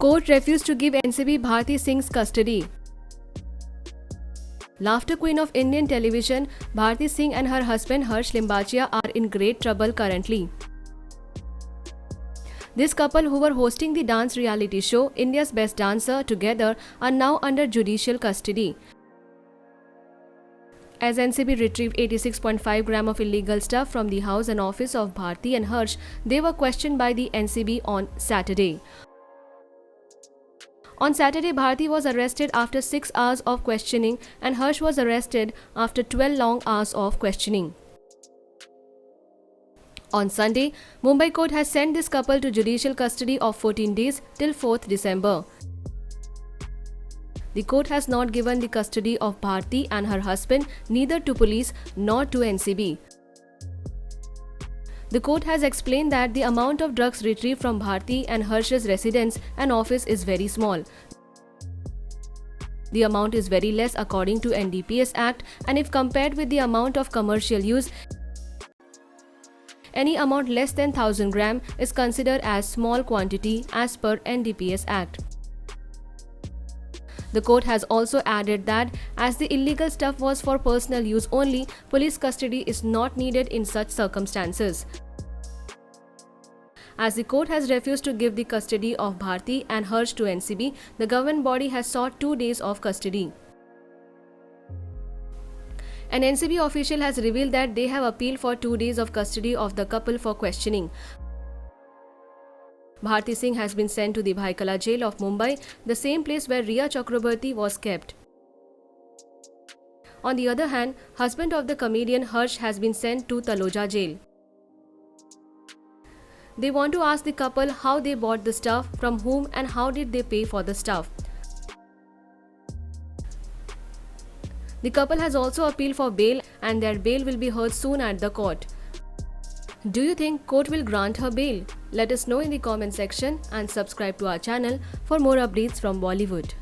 Court refused to give NCB Bharti Singh's custody. Laughter queen of Indian television, Bharti Singh and her husband Harsh Limbachia are in great trouble currently. This couple, who were hosting the dance reality show India's Best Dancer together, are now under judicial custody. As NCB retrieved 86.5 grams of illegal stuff from the house and office of Bharti and Harsh, they were questioned by the NCB on Saturday. On Saturday, Bharti was arrested after 6 hours of questioning and Harsh was arrested after 12 long hours of questioning. On Sunday, Mumbai court has sent this couple to judicial custody of 14 days till 4th December. The court has not given the custody of Bharti and her husband neither to police nor to NCB. The court has explained that the amount of drugs retrieved from Bharti and Harsh's residence and office is very small. The amount is very less according to NDPS Act, and if compared with the amount of commercial use, any amount less than 1000 grams is considered as small quantity as per NDPS Act. The court has also added that as the illegal stuff was for personal use only, police custody is not needed in such circumstances. As the court has refused to give the custody of Bharti and Harsh to NCB, the government body has sought 2 days of custody. An NCB official has revealed that they have appealed for 2 days of custody of the couple for questioning. Bharti Singh has been sent to the Bhaikala jail of Mumbai, the same place where Riya Chakrabarti was kept. On the other hand, husband of the comedian Harsh has been sent to Taloja jail. They want to ask the couple how they bought the stuff, from whom, and how did they pay for the stuff. The couple has also appealed for bail and their bail will be heard soon at the court. Do you think court will grant her bail? Let us know in the comment section and subscribe to our channel for more updates from Bollywood.